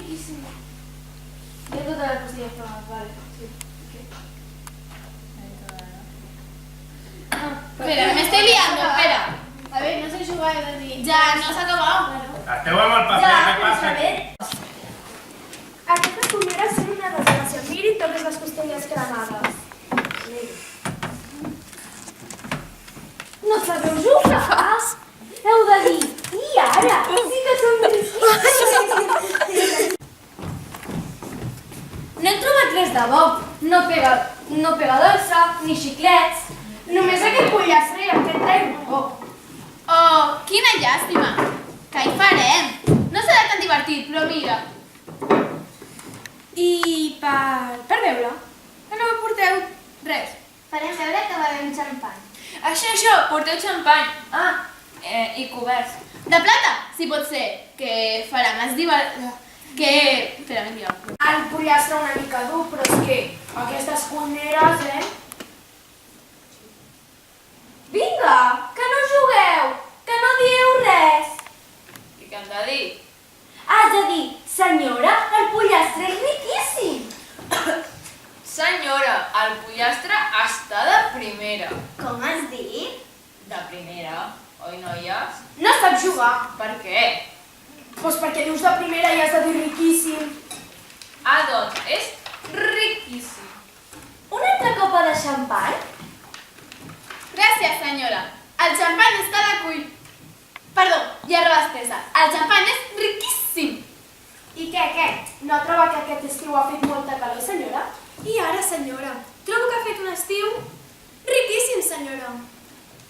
riquísimo. Ya todas las pastillas probadas, vale. Sí. Espera, me estoy liando, espera. A ver, no sé jugar de dir. Ya, no s'ha acabat. Esteu amb el paper, què passa aquí? Aquesta cullera sent una desgràcia. Miri totes les costelles cremades. No sabeu jugar? Heu de dir, i ara? Sí que som difícils. No hem trobat res de bo. No pega dolça, ni xiclets. Només aquest pollastre i aquest tairó. Oh, quina llàstima. Què hi farem? No serà tan divertit, però mira. I per beure? Que no porteu res. Farem veure que bevem xampany. Això, porteu xampany. I coberts. De plata, si pot ser, que farà més divertit. Espera, m'he liat. El pollastre una mica dur, però és que aquestes culleres, Vinga, que no jugueu, que no dieu res. I què hem de dir? Has de dir, senyora, el pollastre és riquíssim. Senyora, el pollastre està de primera. Com has dit? De primera, oi, noies? No saps jugar. Per què? Doncs perquè dius de primera i has de dir riquíssim. Doncs, és riquíssim. Una altra copa de xampany? Gràcies, senyora. El xampany està de cull. Perdó, ja rebastesa. El xampany és riquíssim. I què? No troba que aquest estiu ha fet molta calor, senyora? I ara, senyora, trobo que ha fet un estiu riquíssim, senyora.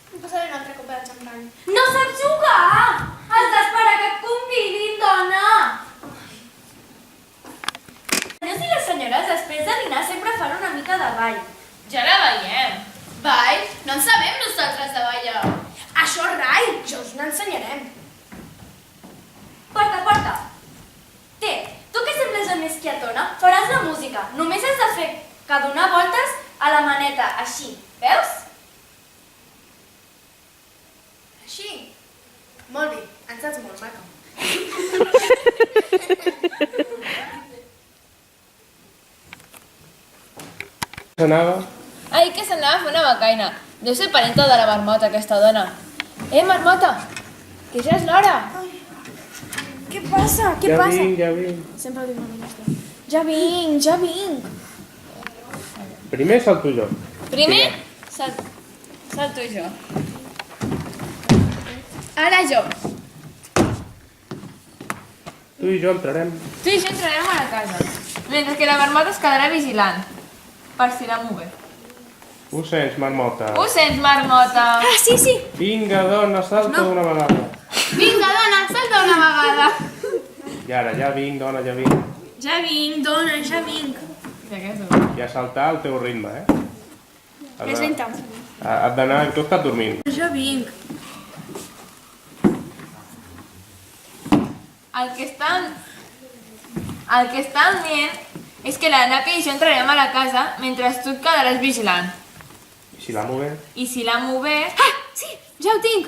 Em posaré una altra copa de xampany. No saps jugar! Has d'esperar que et convidin, dona! Senyors i les senyores, després de dinar sempre fan una mica de ball. Ja la veiem. Ball? No en sabem nosaltres de ballar. Això, rai, ja us n'ensenyarem. Porta. Té, tu que sembles la més quietona, faràs la música. Només has de fer que donar voltes a la maneta, així. Veus? Així? Molt bé, en saps molt, maca. S'anava? Ai, que s'anava a fer una becaina. Deu ser parenta de la marmota, aquesta dona. Marmota, que ja és l'hora. Què passa? Ja vinc. Sempre diu una nostra. Ja vinc. Primer salto jo. Primer, salto jo. Ara jo. Tu i jo entrarem. Tu i jo entrarem a la casa, mentre que la marmota es quedarà vigilant, per si la move. Ho sents, marmota? Ho sents, marmota? Sí. Vinga, dona, salta d'una vegada. Vinga, dona, salta una vegada. I ara, ja vinc, dona, ja vinc. Ja vinc, dona, ja vinc. Ja saltar al teu ritme, Més lenta. Has d'anar, tu estàs dormint. Ja vinc. El que estan dient és que la Napa i jo entrarem a la casa mentre tu et quedaràs vigilant. I si la movem? I si la moves... Sí, ja ho tinc.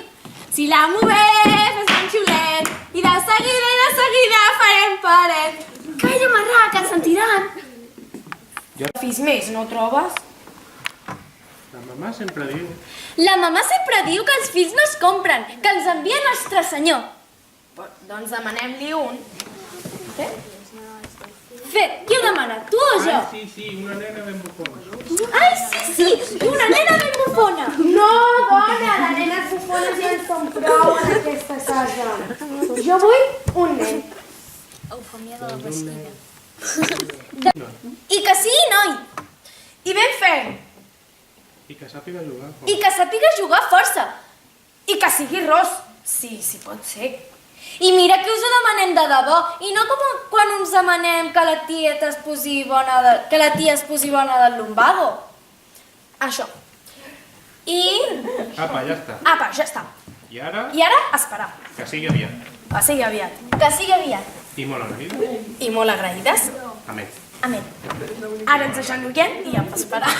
Si la moves, fes un xulet. I de seguida farem paret. Calla, marrà, que ens sentiran. Fis més, no trobes? La mamà sempre diu... La mamà sempre diu que els fills no es compren, que els envia Nostre Senyor. Doncs demanem-li un. Fet, qui ho demana, tu o jo? Sí, una nena ben bufona. Ai, sí, una nena ben bufona. No, dona, de nenes bufones ja en són prou en aquesta casa. Jo vull un nen. Eufòmia de la pasquina. I que sí, noi. I ben fem. I que sàpiga jugar. I que sàpiga jugar força. I que sigui ros. Sí, pot ser. I mira que us ho demanem de debò, i no com quan uns demanem que la tia es posi bona del lumbago. Això. I... Apa, ja està. Apa, ja està. I ara, I ara, esperar. que sigui aviat. Va sigui aviat. Que sigui aviat. I molt agraïda. I molt agraïdes. Amén. Amén. Ara ens agenollem i hem d'esperar.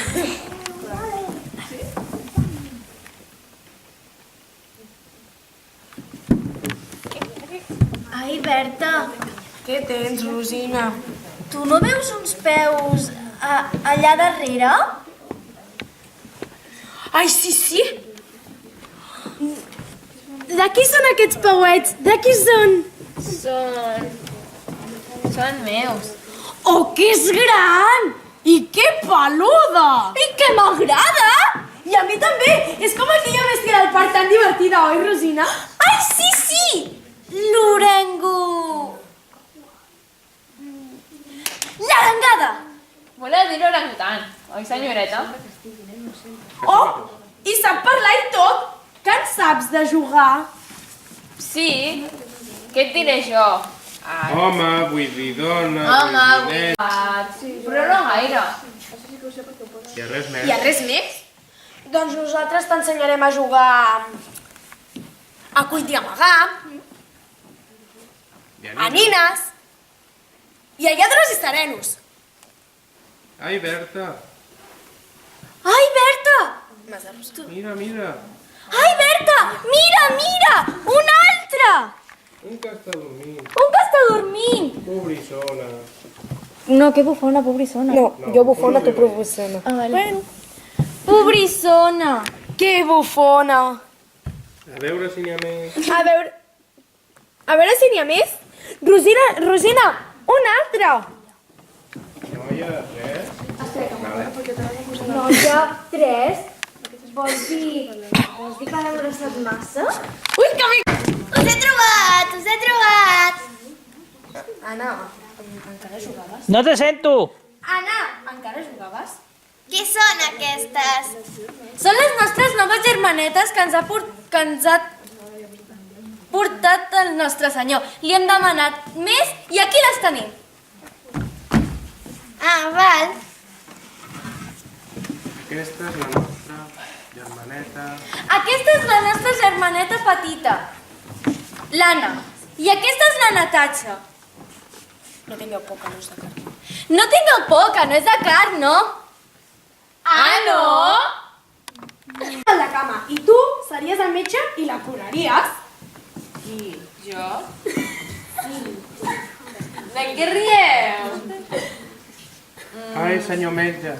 Ai, Berta, Què tens, Rosina? Tu no veus uns peus allà darrere? Ai, sí! De qui són aquests pauets? De qui són? Són meus. Oh, que és gran! I que peluda! I que m'agrada! I a mi també! És com aquella bèstia del parc tan divertida, oi, Rosina? Ai, sí! L'orengo... L'arengada! Voleu dir orangutan, oi, senyoreta? Oh, i sap parlar i tot! Que en saps de jugar? Sí, què et diré jo? Home, vull dir dona, Home, vull dir nen... però no gaire. Hi ha res Hi més? ha res més? Doncs nosaltres t'ensenyarem a jugar a cuit i amagar, a nines i a lladres i serenos. Ai, Berta, Ai, Berta! mira, mira. Ai, Berta! Mira! Un altre! Un que està dormint. Un que està dormint! Pobrissona. No, que bufona, pobrissona. No, jo bufona, tu professona. Ah, vale. Bueno. Pobrissona! Que bufona! A veure si n'hi ha més. A veure si n'hi ha més. Rosina, un altre! No hi ha res? No hi ha 3. Vols dir que l'hem abraçat massa? Ui, que bé! Us he trobat! Anna, encara jugaves? No te sento. Anna, encara jugaves? Qui són aquestes? Són les nostres noves germanetes que ens ha portat el nostre senyor. Li hem demanat més i aquí les tenim. Ah, val. Aquesta és la nostra germaneta. Aquesta és la nostra germaneta petita, l'Anna. I aquesta és la Natatxa. No tingueu por, que no és de carn. No tingueu por, que no és de carn, no? Ah, no? A la cama. I tu series el metge i la curaries. Qui? Jo? De què rieu? Ai, senyor metge.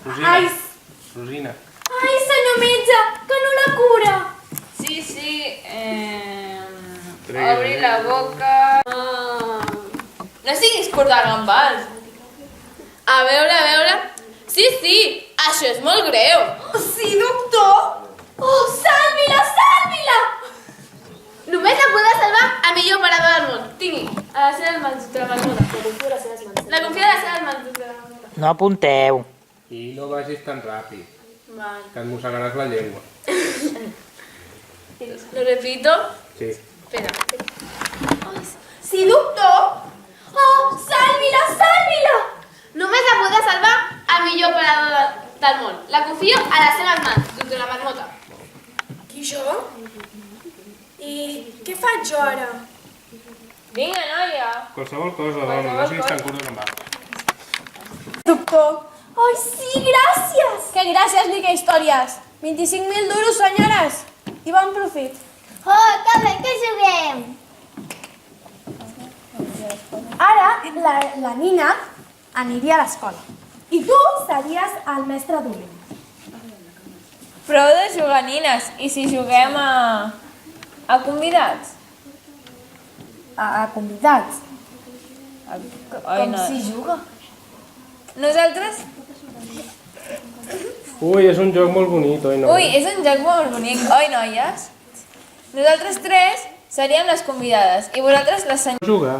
Rosina. Ai, Rosina. Ai, senyor metge, que no la cura. Sí, Tregui obri la la boca... No siguis curt de gambals. A veure... Sí, això és molt greu. sí, doctor! Oh, salvi-la! Només la podrà salvar a millor operador del món. Tingui, a les seves mans, de la marmota. La confia a les seves mans, de la marmota. No apunteu. I no vagis tan ràpid, Vale. que et mossegaràs la llengua. Lo repito. Sí. Espera. Sí, doctor! Oh, salvi-la! Només la podrà salvar a millor operador del món. La confio a les seves mans, doctor la marmota. I jo? I què faig jo ara? Vinga, noia. Qualsevol cosa, dona, no siguis tan curta amb altres. Doctor! Ai, sí, gràcies! Que gràcies ni que històries! 25.000 duros, senyores! I bon profit! Oh, que bé que juguem! Ara la Nina aniria a l'escola. I tu series el mestre dolent. Prou de jugar, nines. I si juguem a convidats? A convidats. Oi, no. juga. Nosaltres... Ui, és un joc molt bonic, oi no? Ui, és un joc molt bonic. Oi, noies? Nosaltres 3 seríem les convidades i vosaltres les senyores. Jugar.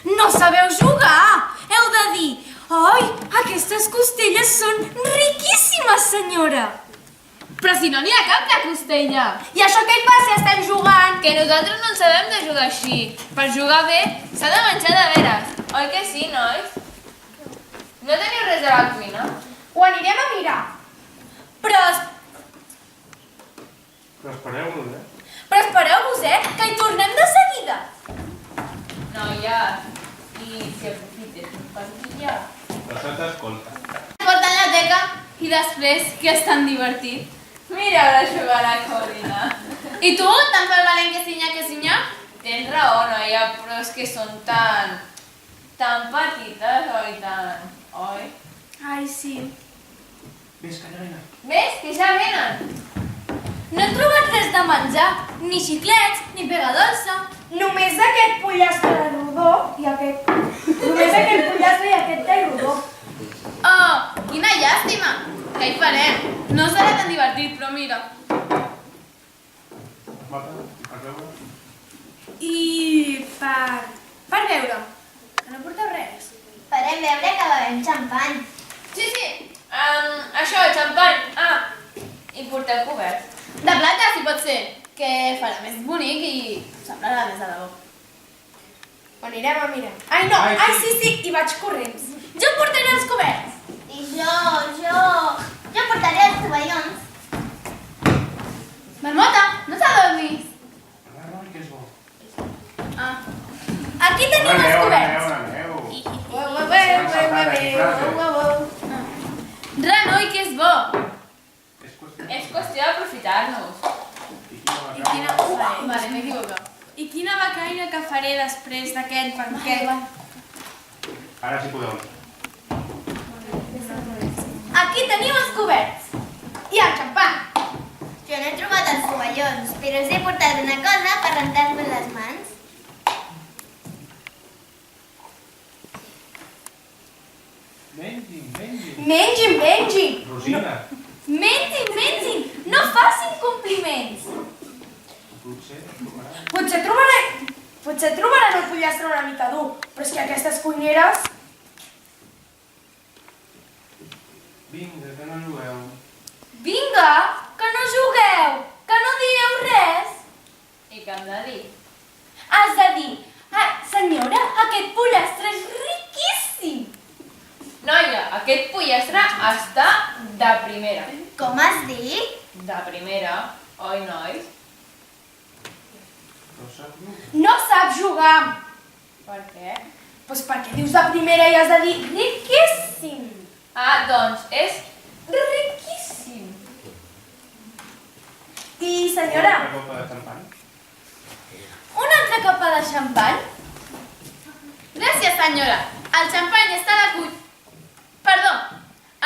No sabeu jugar! Heu de dir, oi, aquestes costelles són riquíssimes, senyora! Però si no n'hi ha cap de costella. I això què hi fa si estem jugant? Que nosaltres no en sabem de jugar així. Per jugar bé s'ha de menjar de veres. Oi que sí, nois? No teniu res a la cuina? Ho anirem a mirar. Però Espereu-nos, Però espereu-vos, que hi tornem de seguida. Noies, i si aprofites un pastillar. No t'escolta. Portant la teca i després, que és tan divertit. Mira, ara jugar a Corina. I tu, tan per valent que sinya, tens raó, noia, però és que són tan petites, oi, oi? Ai, sí. Ves, calla, nena. Ves, que ja venen. No he trobat res de menjar, ni xiclets, ni pega dolça. Només aquest pollastre de rodó i aquest... Només aquest pollastre i aquest tall rodó. Oh, quina llàstima! Què hi farem? No serà tan divertit, però mira. Marta, per veure? I per veure, que no porteu res. Farem veure que bevem xampany. Sí, sí. Això, el xampany. Ah, i porteu coberts. De plata, si pot ser, que farà més bonic i semblarà més de debò. Ho anirem a mirar. Ai, no! Ai, Ai, sí, i vaig corrents. Jo portaré els coberts. I jo portaré els tovallons. Marmota, no t'adormis. No, que és bo. Ah, Aquí tenim els coberts. Aneu. res, noi, que és bo. És qüestió d'aprofitar-nos. I quina... Vale, m'he equivocat. I quina becaina que faré després d'aquest banquet. Ara sí podeu. Aquí teniu els coberts. I el xampany. Jo no he trobat els tovallons, però us he portat una cosa per rentar-me les mans. Mengin. Rosina. Mengin. No facin compliments. Potser trobaran el pollastre una mica dur, però és que aquestes cuineres... Vinga, que no jugueu. Vinga, que no jugueu, que no dieu res. I què hem de dir? Has de dir, senyora, aquest pollastre és riquíssim. Noia, aquest pollastre està de primera. Com has dit? De primera, oi, nois? No sap dur. No sap jugar. Per què? Doncs perquè dius de primera i has de dir riquíssim. Ah, doncs és riquíssim. I senyora, Una copa de xampany. Una altra copa de xampany? Gràcies, senyora. El xampany està de cuit. Perdó,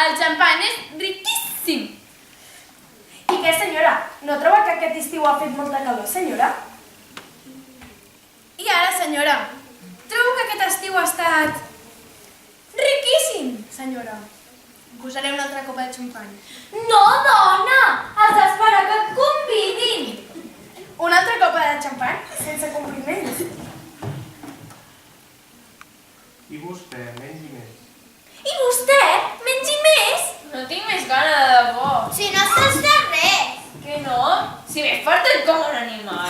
el xampany és riquíssim. i què senyora? No troba que aquest estiu ha fet molta calor, senyora? I ara, senyora, trobo que aquest estiu ha estat riquíssim, senyora. Posaré una altra copa de xampany. No, dona! Has d'esperar que et convidin. Una altra copa de xampany, sense compliments. I vostè, menys i més. I vostè, mengi més? No tinc més gana de debò. Si no estàs de res. Que no? Si m'he fartat com un animal.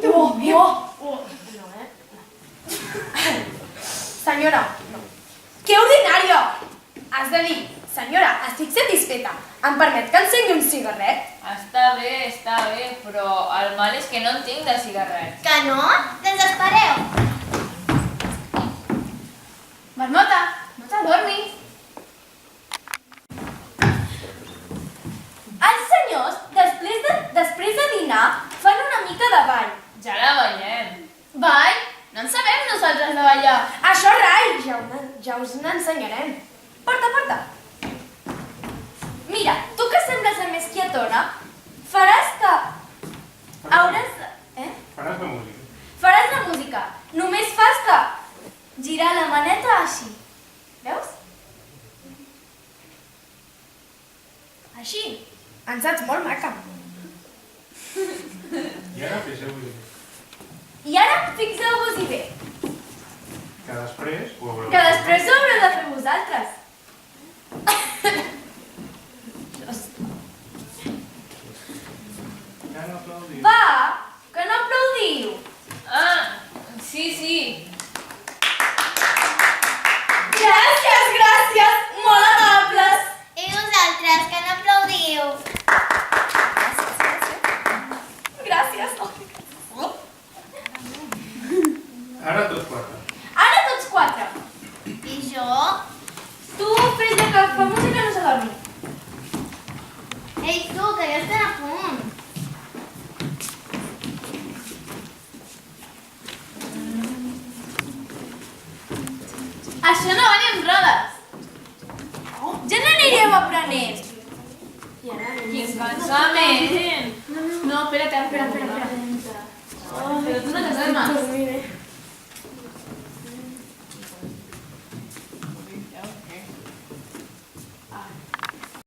Déu meu! Senyora, no. Que ordinària! Has de dir, senyora, estic satisfeta. Em permet que encengui un cigarret? Està bé, però el mal és que no en tinc de cigarrets. Que no? Doncs espereu. Marmota, no t'adormis. Els senyors, després de dinar, fan una mica de ball. Ja la veiem. Ball? No en sabem nosaltres de ballar. Això rai, ja us n'ensenyarem. Porta, porta. Mira, tu que sembles la més quietona, faràs que... Hauràs de... Faràs la música. Faràs la música. Només fas que girar la maneta així. Veus? Així. En saps molt maca. I ara fixeu-vos bé. I ara fixeu-vos-hi bé, Que després ho haureu que després ho haureu de fer vosaltres. Ja no aplaudiu. Va, que no aplaudiu. Ah, sí. Gràcies, molt amables. I vosaltres, que no aplaudiu. Gràcies. Ara tots quatre. Ara tots quatre. I jo? Tu fes de que fa música no s'adormi. Ei, tu, que ja estem a punt. Això no va ni amb rodes. Ja n'anireu aprenent. Quin cansament. No, espera't. Però tu no t'has de